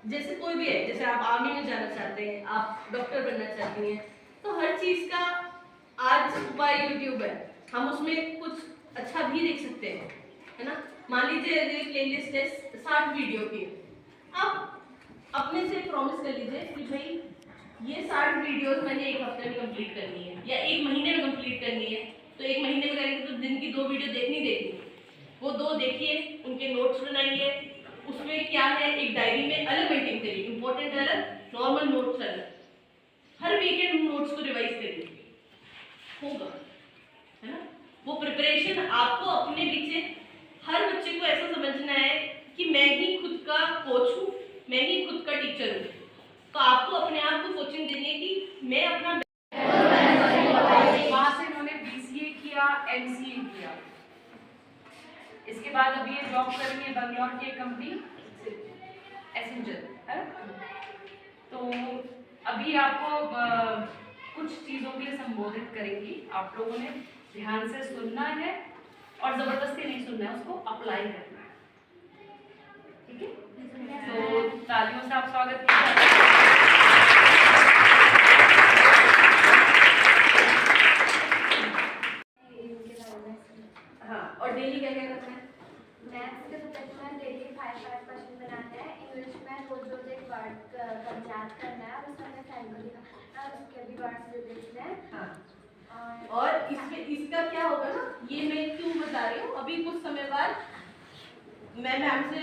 जैसे कोई भी है, जैसे आप आर्मी में जाना चाहते हैं, आप डॉक्टर बनना चाहती हैं, तो हर चीज का आज उपाय यूट्यूब है, हम उसमें कुछ अच्छा भी देख सकते हैं, है ना। मान लीजिए प्लेलिस्ट है 60 वीडियो की, आप अपने से प्रॉमिस कर लीजिए कि भाई ये 60 वीडियोस मैंने एक हफ्ते में कंप्लीट करनी है या एक महीने में कंप्लीट करनी है। तो एक महीने में करेंगे तो दिन की 2 वीडियो देखनी, वो 2 देखिए, उनके नोट्स बनाइए, उसमें क्या है एक डायरी में अलग मेंटेन करिए, इंपॉर्टेंट अलग, नॉर्मल नोट्स अलग, हर वीकेंड नोट्स को रिवाइज करिए, होगा, है ना। वो प्रिपरेशन आपको अपने पीछे, हर बच्चे को ऐसा समझना है कि मैं ही खुद का कोच हूँ, मैं ही खुद का टीचर हूँ। तो आपको अपने आप को कोचिंग देनी है कि मैं अपना वहाँ से इन्होंने BCA किया, MCA किया, इसके बाद अभी ये जॉब कर रही है बंगलौर की कंपनी एसेंजर, है। तो अभी आपको कुछ चीज़ों के लिए संबोधित करेंगी, आप लोगों ने ध्यान से सुनना है और जबरदस्ती नहीं सुनना है, उसको अप्लाई करना है, ठीक है। तो तालियों से आप स्वागत कीजिए। हाँ, और डेली क्या क्या करना है? मैथ्स के सब्जेक्ट में डेली 5 क्वेश्चन बनाते हैं। इंग्लिश में रोज एक वर्ड का याद करना है, उसमें हमें फ्रेंड को दिखाना है, उसके भी वर्ड्स दे देते हैं। हाँ। और इसमें इसका क्या होगा ना, ये मैं क्यों बता रही हूँ, अभी कुछ समय बाद मैं मैम से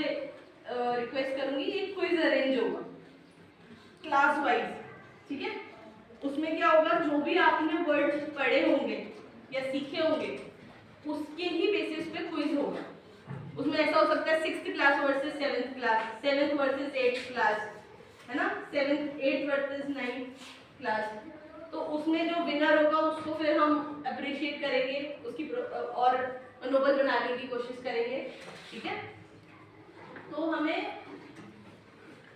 रिक्वेस्ट करूंगी, एक क्विज अरेंज होगा क्लास वाइज, ठीक है। उसमें क्या होगा, जो भी आपने वर्ड्स पढ़े होंगे या सीखे होंगे उसके ही बेसिस पे क्विज होगा। उसमें ऐसा हो सकता है 6th class versus 7th class, 7th versus 8th class, है ना, 7th 8th versus 9th class. तो उसमें जो विनर होगा उसको फिर हम अप्रिशिएट करेंगे, उसकी और नोबल बनाने की कोशिश करेंगे, ठीक है। तो हमें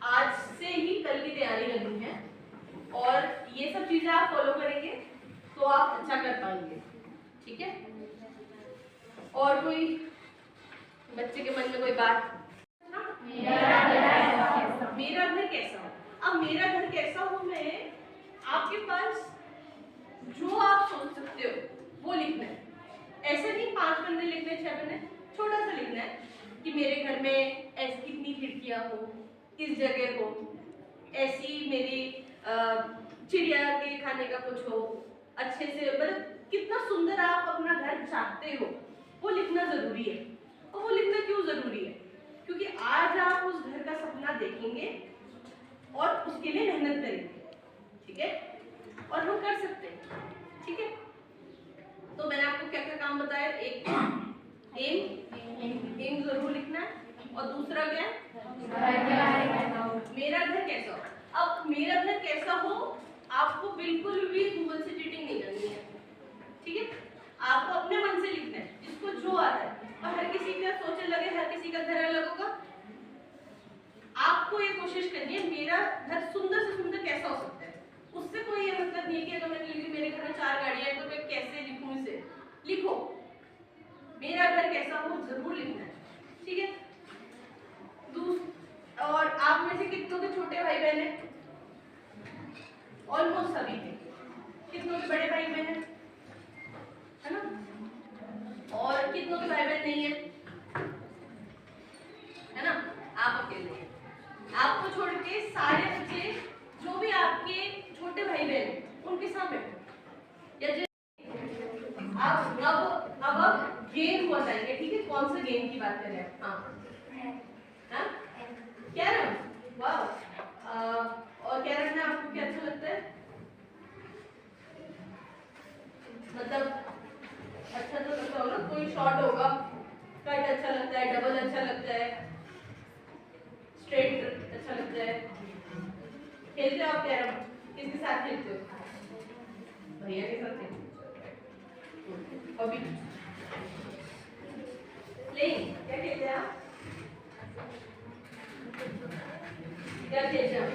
आज से ही कल की तैयारी करनी है और ये सब चीजें आप फॉलो करेंगे तो आप अच्छा कर पाएंगे, ठीक है। और कोई बच्चे के मन में कोई बात? मेरा घर कैसा हो, अब मेरा घर कैसा हो में आपके पास जो आप सोच सकते हो वो लिखना है। ऐसे नहीं 5 पन्ने लिखने, 6 पन्ने, छोटा सा लिखना है कि मेरे घर में ऐसी कितनी खिड़कियां हो, इस जगह हो, ऐसी मेरी चिड़िया के खाने का कुछ हो, अच्छे से, मतलब कितना सुंदर आप अपना घर चाहते हो वो लिखना जरूरी है। और वो लिखना क्यों जरूरी है? क्योंकि आज आप उस घर का सपना देखेंगे और उसके लिए मेहनत करेंगे, ठीक है, और हम कर सकते हैं, ठीक है। तो मैंने आपको क्या क्या काम बताया, एक एम जरूर लिखना है, और दूसरा क्या है, मेरा घर कैसा हो। अब मेरा घर कैसा हो आपको बिल्कुल भी गूगल से चीटिंग नहीं करनी है, ठीक है। आपको अपने मन से लिखना है, जिसको जो आता है, और हर किसी का सोच अलग है, हर किसी का घर अलग होगा। आपको ये कोशिश करनी है मेरा घर सुंदर से सुंदर कैसा हो सकता है। उससे कोई ये मतलब नहीं है कि अगर मैंने लिखी मेरे घर में 4 गाड़ियां हैं तो मैं कैसे लिखूं इसे। लिखो मेरा घर कैसा हो, जरूर लिखना है, ठीक है। और आप में से कितनों के छोटे भाई बहन हैं? ऑलमोस्ट सभी के। कितनों के बड़े भाई बहन हैं, है ना, और कितनों के भाई बहन नहीं है, है ना, आप अकेले हैं। आपको छोड़ के सारे बच्चे जो भी आपके छोटे भाई बहन हैं उनके साथ बैठो, या आप अब गेम को बताएंगे, ठीक है। कौन सा गेम की बात कर रहे हैं? हाँ, कैरम, वाह। और कैरम में आपको क्या अच्छा लगता है? मतलब अच्छा तो लगता होगा, कोई शॉट होगा, कट अच्छा लगता है, डबल अच्छा लगता है, स्ट्रेट अच्छा लगता है। खेलते हो आप कैरम? किसके साथ खेलते हो? भैया के साथ खेलते हो? अभी प्लेइंग क्या खेलते हैं आप? क्या खेलते हैं?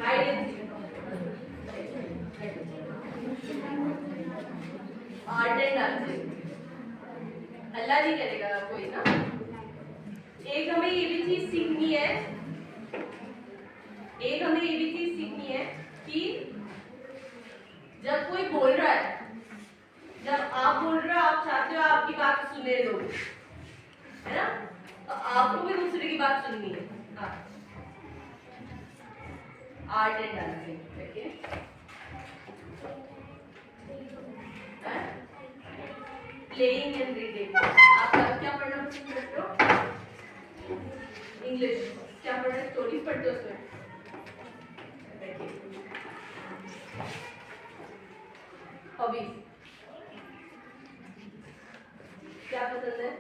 Hide and seek, art and dancing. Allah नहीं करेगा कोई ना। एक हमें ये भी चीज सीखनी है एक हमें ये भी चीज सीखनी है कि जब कोई बोल रहा है, जब आप बोल रहे हो, आप चाहते हो आपकी बात सुने लोग, है ना, तो आपको भी दूसरे की बात सुननी है। हाँ, आर्ट एंड डांसिंग, देखिए प्लेइंग एंड रीडिंग। आप क्या पढ़ना पसंद करते हो? इंग्लिश। क्या पढ़ना, स्टोरीज पढ़ते हो उसमें? हॉबीज क्या पसंद है?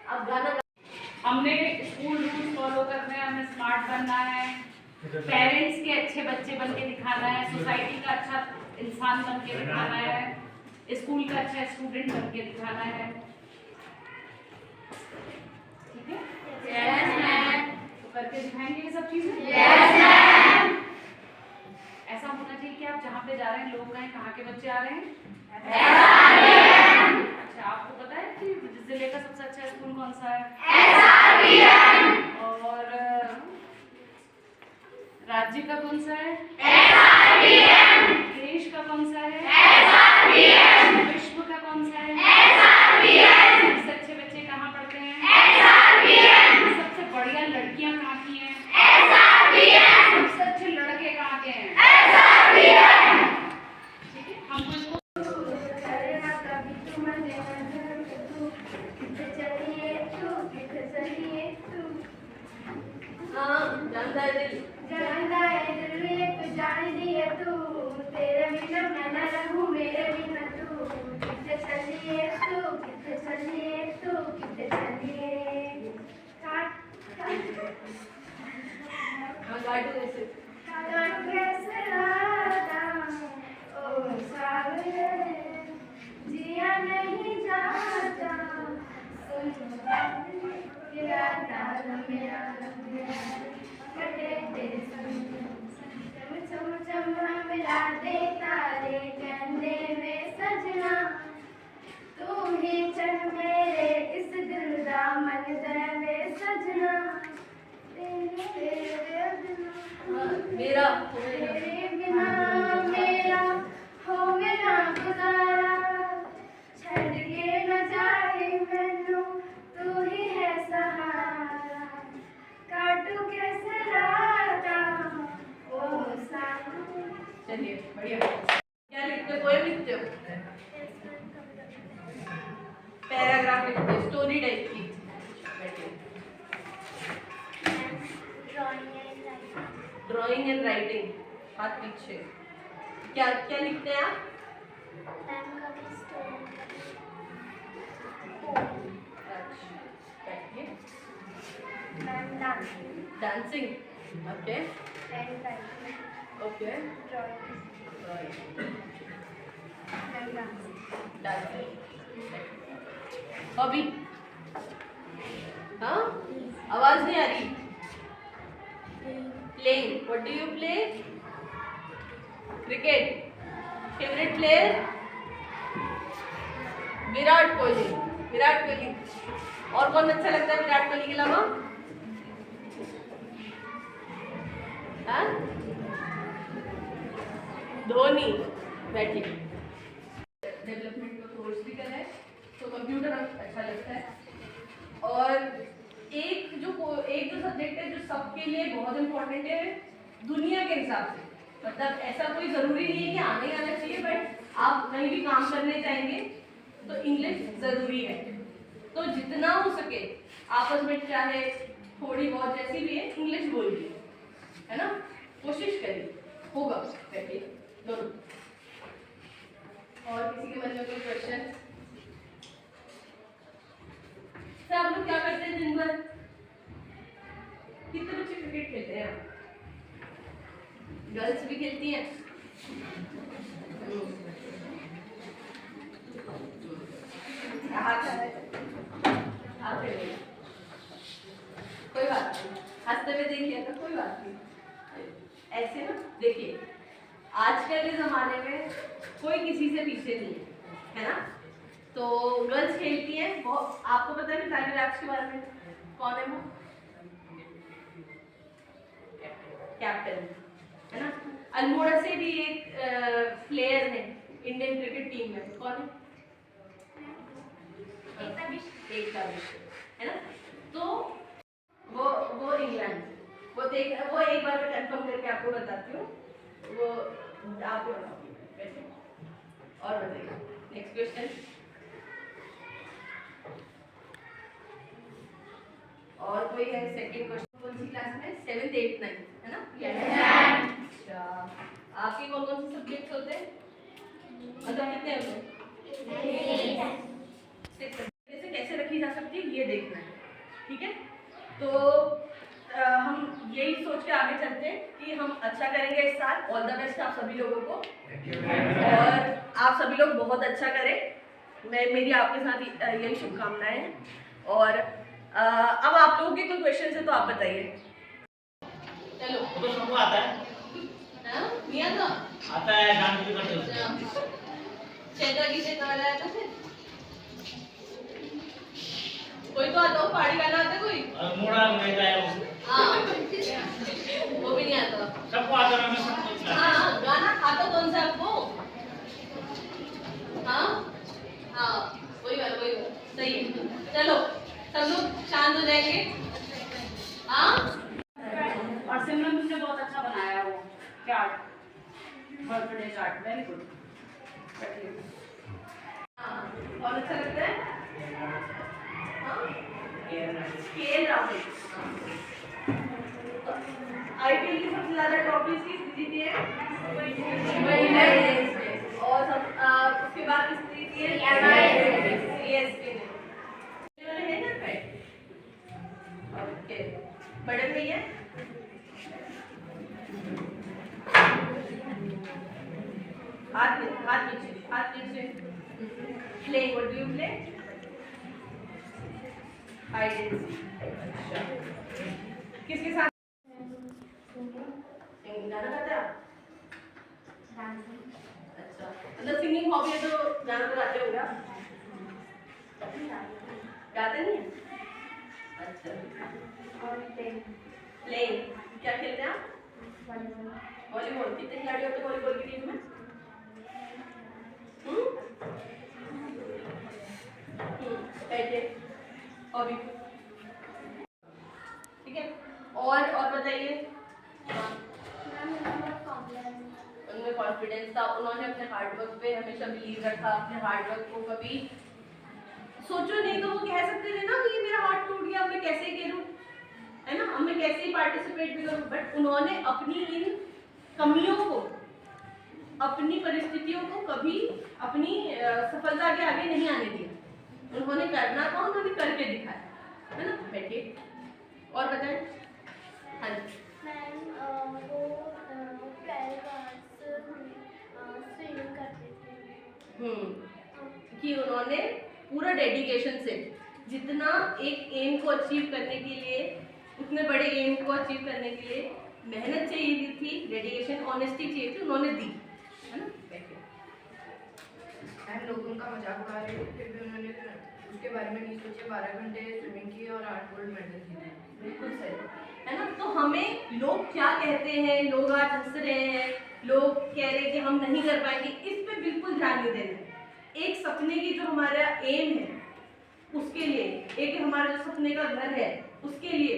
आप गाना हमने स्कूल रूल्स फॉलो करने हैं, हमें स्मार्ट बनना है, पेरेंट्स के अच्छे बच्चे बन के दिखाना है, सोसाइटी का अच्छा इंसान बन के दिखाना है, स्कूल का अच्छा स्टूडेंट बन के दिखाना है। ठीक है? Yes ma'am. तो करके दिखाएंगे ये सब चीजें? Yes ma'am. ऐसा होना चाहिए कि आप जहाँ पे जा रहे हैं लोग कहाँ के बच्चे आ रहे हैं? अच्छा, आपको पता है कि जिले का सबसे अच्छा स्कूल कौन सा है? और राज्य का कौन सा है? देश का कौन सा है? विश्व का कौन सा है? सबसे अच्छे बच्चे कहाँ पढ़ते हैं? सबसे बढ़िया लड़कियाँ कहाँ की हैं? सबसे अच्छे लड़के कहाँ के हैं? ठीक है, हमको इसको जानता है दिल, जानता है दिल ये तो जान दिया तू, तेरे बिना मैं न रहूं, मेरे बिना तू, कितने चलिए तू, कितने चलिए तू, कितने चलिए। गार्डन ऐसे काट कैसे लाता, ओ सागर, जिया नहीं जाता, मेरा तारा मेरा कटे तेरे संग, चम चम मिला दे तारे कहने में सजना, तू ही चढ़ मेरे इस दिल दा मन दे सजना, तेरे बिना मेरा तेरे बिना मेरा होवे ना गुजारा, छड़ के न जाए मैनू तू ही है सहारा, काटू कैसे राता ओ सानू। चलिए बढ़िया। क्या लिखते हो? पोएम लिखते हो? पैराग्राफ लिखते हो? स्टोरी टाइप की? ड्राइंग एंड राइटिंग, हाथ पीछे। क्या क्या लिखते हैं आप? अच्छा, बैठिए। Dancing, okay okay, dancing. Hobby? हाँ, आवाज नहीं आ रही। Playing, what do you play? Cricket. Favourite player? Virat Kohli. Virat Kohli. और कौन अच्छा लगता है विराट कोहली के अलावा? हाँ? धोनी। बैठिए। डेवलपमेंट का कोर्स भी करा है तो कंप्यूटर अच्छा लगता है। और एक जो सब्जेक्ट है जो सबके लिए बहुत इंपॉर्टेंट है दुनिया के हिसाब से, मतलब ऐसा कोई जरूरी नहीं है कि आने आना चाहिए, बट आप कहीं भी काम करने जाएंगे तो इंग्लिश जरूरी है। तो जितना हो सके आपस में चाहे थोड़ी बहुत जैसी भी है इंग्लिश बोलिए, है ना, कोशिश करिए, होगा। बैठिए दोनों। और किसी के मन में कोई क्वेश्चन? सर आप लोग क्या करते हैं दिन भर? कितने बच्चे क्रिकेट खेलते हैं? गर्ल्स भी खेलती हैं? कोई बात नहीं, हंसते हुए देख लिया था, कोई बात नहीं। ऐसे ना देखिए, आजकल के जमाने में कोई किसी से पीछे नहीं है ना, तो गर्ल्स खेलती हैं बहुत, आपको पता है मिताली राज के बारे में? कौन है वो? कैप्टन है ना। अल्मोड़ा से भी एक प्लेयर है इंडियन क्रिकेट टीम में, कौन है? एकता बिश्नोई है ना। तो वो इंग्लैंड, वो एक बार मैं कंफर्म करके आपको बताती हूँ, वो आपको बताऊंगी। और बताइए नेक्स्ट क्वेश्चन। और कोई है? सेकंड क्वेश्चन कौन सी क्लास में? 7th 8th 9th है ना। अच्छा, आपके कौन कौन से सब्जेक्ट्स होते हैं? मतलब कितने होते हैं? 6 कैसे रखी जा सकती है ये देखना है, ठीक है। तो हम यही सोच के आगे चलते हैं कि हम अच्छा करेंगे इस साल। ऑल द बेस्ट आप सभी लोगों को, और आप सभी लोग बहुत अच्छा करें। मेरी आपके साथ यही शुभकामनाएं हैं। और अब आप लोगों के कोई क्वेश्चन है तो आप बताइए। चलो तो सबको आता है? नहीं आता है, डांस भी करते हो? चैता की से गाना आता है? कोई तो आता हो, पहाड़ी गाना आता है कोई? मोड़ा नहीं आया वो। हाँ वो भी नहीं आता। सबको आता है, मैं सबको। हाँ गाना आता कौन सा आपको? हाँ हाँ वही वाला सही है। चलो सब लोग शांत हो जाएंगे। हाँ और सिमरन तुमने बहुत अच्छा बनाया वो chart, birthday chart, very good. हाँ बहुत अच्छा लगता है। केएल राहुल आईपीएल की सबसे ज्यादा ट्रॉफीज किसने जीती है? और उसके बाद किसने जीती है? सीएसके ने। ओके बड़े भैया हाथ नीचे। Playing, what do you play? अच्छा किसके साथ गाना गाते हैं? अच्छा मतलब सिंगिंग हॉबी है तो गाना तो गाते होंगे आप? गाते नहीं है? अच्छा प्लेइंग क्या खेलते हैं आप? वॉलीबॉल। कितने खिलाड़ी होते हैं वॉलीबॉल की टीम में? बैठे हॉबी, ठीक है। और बताइए। उनमें कॉन्फिडेंस था, उन्होंने अपने हार्डवर्क पे हमेशा बिलीव रखा, अपने हार्डवर्क को कभी सोचो नहीं तो वो कह सकते थे ना कि मेरा हार्ट टूट गया, अब मैं कैसे करूं, है ना, अब मैं कैसे पार्टिसिपेट भी करूं। बट उन्होंने अपनी इन कमियों को, अपनी परिस्थितियों को कभी अपनी सफलता के आगे नहीं आने दिया। उन्होंने करना था, उन्होंने करके दिखाया, है ना। बैठिए और बताएं। हाँ जी मैम वो 12 आवर्स स्विमिंग करते थे। कि उन्होंने पूरा डेडिकेशन से जितना एक एम को अचीव करने के लिए, उतने बड़े एम को अचीव करने के लिए मेहनत चाहिए थी, डेडिकेशन, ऑनेस्टी चाहिए थी, उन्होंने दी, है ना। हम लोग उनका मजाक उड़ा रहे थे, फिर भी उन्होंने उसके बारे में नहीं सोचे, 12 घंटे स्विमिंग की और 8 गोल्ड मेडल जीते। बिल्कुल सही, है ना। तो हमें लोग क्या कहते हैं, लोग आज हंस रहे हैं, लोग कह रहे हैं कि हम नहीं कर पाएंगे, इस पे बिल्कुल ध्यान नहीं देना। एक सपने की जो हमारा एम है उसके लिए, एक हमारा जो सपने का घर है उसके लिए,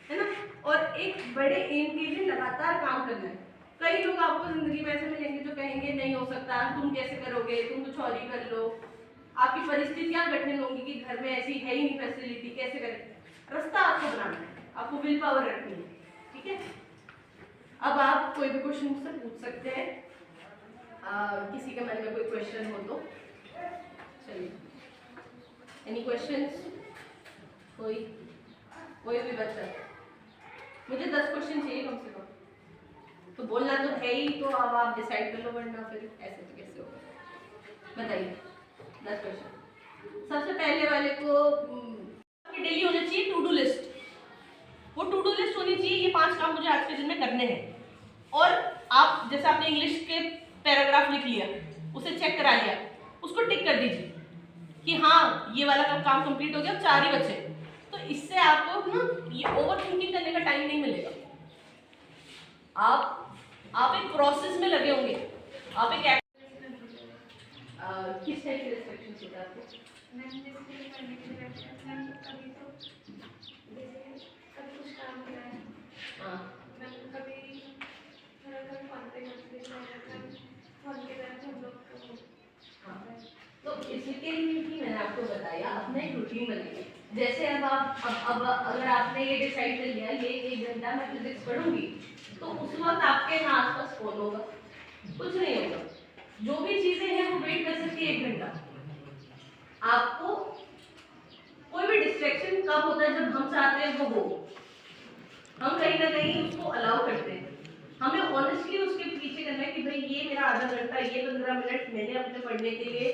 है ना, और एक बड़े एम के लिए लगातार काम करना है। कई लोग आपको जिंदगी में ऐसे मिलेंगे जो कहेंगे नहीं हो सकता, तुम कैसे करोगे, तुम कुछ और ही कर लो, आपकी परिस्थितियां कठिन होंगी कि घर में ऐसी है ही नहीं फैसिलिटी, कैसे करें। रास्ता आपको बनाना है, आपको विल पावर रखनी है, ठीक है। अब आप कोई भी क्वेश्चन मुझसे पूछ सकते हैं, किसी के मन में कोई क्वेश्चन हो तो। चलिए, एनी क्वेश्चंस? कोई भी बच्चा? मुझे 10 क्वेश्चन चाहिए कम से कम। तो बोलना तो है ही, तो अब आप डिसाइड कर लो, वरना फिर ऐसे तो कैसे होगा। बताइए 10 क्वेश्चन। सबसे पहले वाले को डेली होना चाहिए टू डू लिस्ट। वो टू डू लिस्ट होनी चाहिए, ये 5 काम मुझे आज के दिन में करने हैं। और आप जैसे आपने इंग्लिश के पैराग्राफ लिख लिया, उसे चेक करा लिया, उसको टिक कर दीजिए। कि हाँ ये वाला काम कंप्लीट हो गया, अब 4 ही बचे, तो इससे आपको ना ये ओवर थिंकिंग करने का टाइम नहीं मिलेगा। आप एक प्रोसेस में लगे होंगे, आप एक किस टाइप के रिस्ट्रिक्शंस होता है आपको? मैम जैसे पढ़ने के लिए मैम कभी तो जैसे कभी कुछ काम किया है, हाँ मैम कभी थोड़ा कभी फोन पे फोन के तरफ हम लोग को हाँ, तो इसके लिए ही मैंने आपको बताया अपना एक रूटीन बनाइए। जैसे अब अगर आपने ये डिसाइड कर लिया ये 1 घंटा मैं फिजिक्स पढ़ूंगी, तो उस वक्त आपके यहाँ आसपास फोन होगा, कुछ नहीं होगा, जो भी चीजें हैं वो वेट कर सकती है 1 घंटा। आपको कोई भी डिस्ट्रैक्शन कब होता है? जब हम चाहते हैं वो हो, हम कहीं ना कहीं उसको अलाउ करते हैं। हमें ऑनेस्टली उसके पीछे करना है कि भाई ये मेरा आधा घंटा, ये 15 मिनट मैंने अपने पढ़ने के लिए,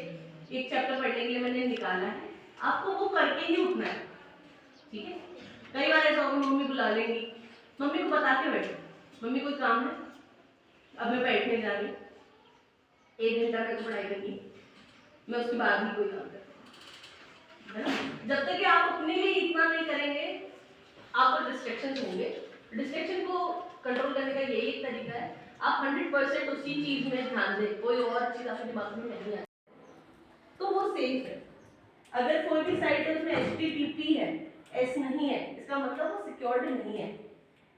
एक चैप्टर पढ़ने के लिए मैंने निकाला है, आपको वो करके ही उठना है, ठीक है? कई बार ऐसा होगा मम्मी बुला लेंगी, मम्मी को बता के बैठो, मम्मी कोई काम है, अब मैं बैठने जा रही हूँ, 1 घंटा मेरे को पढ़ाई करनी, मैं उसके बाद ही कोई काम करूँ, है ना? जब तक कि आप अपने लिए इतना नहीं करेंगे, आपको डिस्ट्रैक्शन होंगे। डिस्ट्रैक्शन को कंट्रोल करने का यही एक तरीका है, आप 100% उसी चीज में ध्यान दें, कोई और चीज आपके दिमाग में नहीं आए, तो वो सेफ है। अगर कोई भी साइट है उसमें HTTP है, S नहीं है, इसका मतलब वो सिक्योर्ड नहीं है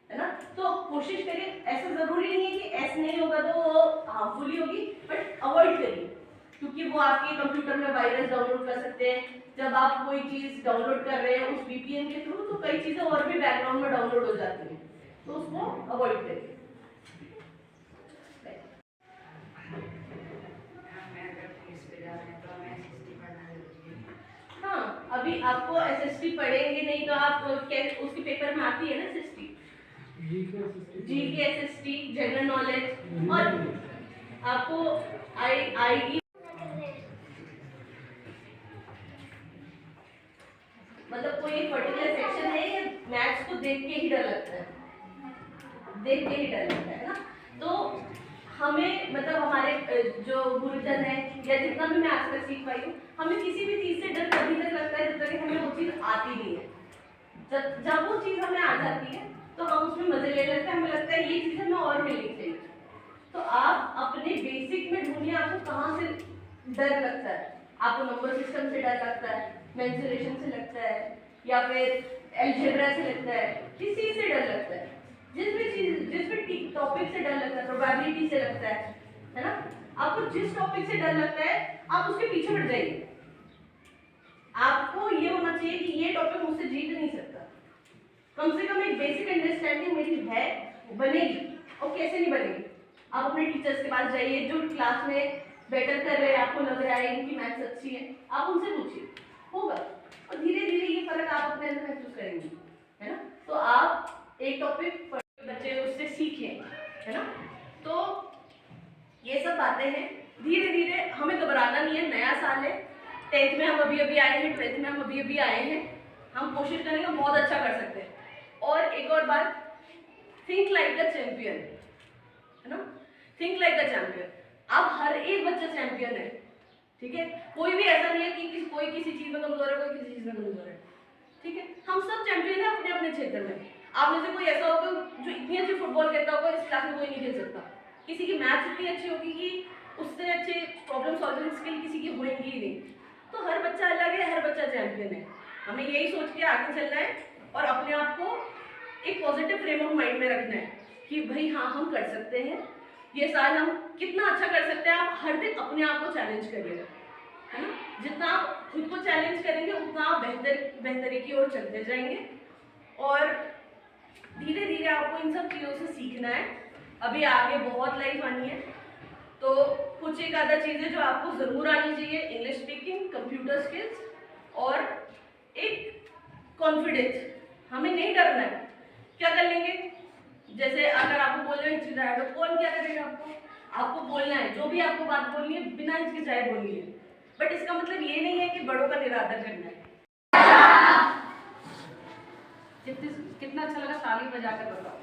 ना? तो कोशिश करिए, ऐसा जरूरी नहीं है कि S नहीं होगा तो वो हार्मफुल होगी, बट अवॉइड करिए, क्योंकि वो आपके कंप्यूटर में वायरस डाउनलोड कर सकते हैं। जब आप कोई चीज डाउनलोड कर रहे हैं उस VPN के थ्रू, तो कई चीजें और भी बैकग्राउंड में डाउनलोड हो जाती हैं, तो उसको अवॉइड करिए। हाँ, अभी आपको SST पढ़ेंगे नहीं तो आप उसके पेपर में आती है ना SST, GK SST, general knowledge, और आपको IE, मतलब कोई एक पर्टिकुलर सेक्शन है या मैथ्स को देख के ही डर लगता है, देख के ही डर लगता है ना? तो हमें मतलब हमारे जो गुरुजन है या जितना भी मैं आज तक सीख पाई हूँ, हमें किसी भी चीज़ से डर तभी तक लगता है जब तक कि हमें वो चीज़ आती नहीं है। जब वो चीज़ हमें आ जाती है तो हम उसमें मजे ले लेते हैं, हमें लगता है ये चीज़ हमें और मिलनी चाहिए। तो आप अपने बेसिक में ढूंढिए आपको कहाँ से डर लगता है। आपको नंबर सिस्टम से डर लगता है, मेंसुरेशन से लगता है, या फिर अलजेब्रा से लगता है, किस चीज़ से डर लगता है? जिस भी टॉपिक से डर लगता है, प्रोबेबिलिटी से लगता है ना? आपको जिस टॉपिक से डर लगता है आप उसके पीछे बढ़ जाइए। आपको ये होना चाहिए कि ये टॉपिक मुझसे जीत नहीं सकता, कम से कम एक बेसिक अंडरस्टैंडिंग मेरी है, बनेगी। और कैसे नहीं बनेगी? आप अपने टीचर्स के पास जाइए, जो क्लास में बेटर कर रहे हैं, आपको लग रहा है इनकी मैथ्स अच्छी है, आप उनसे पूछिए, होगा। और धीरे धीरे ये फर्क आप अपने अंदर महसूस करेंगे, है ना? तो आप एक टॉपिक बच्चे उससे सीखें, है ना? तो ये सब बातें हैं, धीरे धीरे हमें घबराना नहीं है। नया साल है, 10th में हम अभी अभी आए हैं, 12th में हम अभी अभी आए हैं, हम कोशिश करेंगे बहुत अच्छा कर सकते हैं। और एक और बात, थिंक लाइक अ चैंपियन, है ना? Think like a champion. अब हर एक बच्चा चैंपियन है, ठीक है? कोई भी ऐसा नहीं है कि कोई किसी चीज में कमजोर है, कोई किसी चीज में कमजोर है, ठीक है? हम सब चैंपियन है अपने अपने क्षेत्र में। आप में से कोई ऐसा होगा जो इतनी अच्छी फुटबॉल खेलता होगा, इस क्लास में कोई नहीं खेल सकता। किसी की मैथ्स इतनी अच्छी होगी कि उससे अच्छे प्रॉब्लम सॉल्विंग स्किल किसी की होएंगी ही नहीं। तो हर बच्चा अलग है, हर बच्चा चैंपियन है। हमें यही सोच के आगे चलना है और अपने आप को एक पॉजिटिव फ्रेम ऑफ माइंड में रखना है कि भाई हाँ, हम कर सकते हैं, ये साल हम कितना अच्छा कर सकते हैं। आप हर दिन अपने आप को चैलेंज करिएगा, है ना? जितना आप खुद को चैलेंज करेंगे उतना आप बेहतरी की ओर चलते जाएंगे। और धीरे धीरे आपको इन सब चीज़ों से सीखना है। अभी आगे बहुत लाइफ आनी है, तो कुछ एक आधा चीज़ें जो आपको ज़रूर आनी चाहिए, इंग्लिश स्पीकिंग, कंप्यूटर स्किल्स और एक कॉन्फिडेंस। हमें नहीं डरना है। क्या कर लेंगे? जैसे अगर आपको बोलने में हिचकिचाए तो कौन क्या करेगा? आपको बोलना है, जो भी आपको बात बोलनी है बिना हिचकिचाए बोलनी है। बट इसका मतलब ये नहीं है कि बड़ों का निरादर करना है। कितना अच्छा लगा, ताली बजाकर बताओ।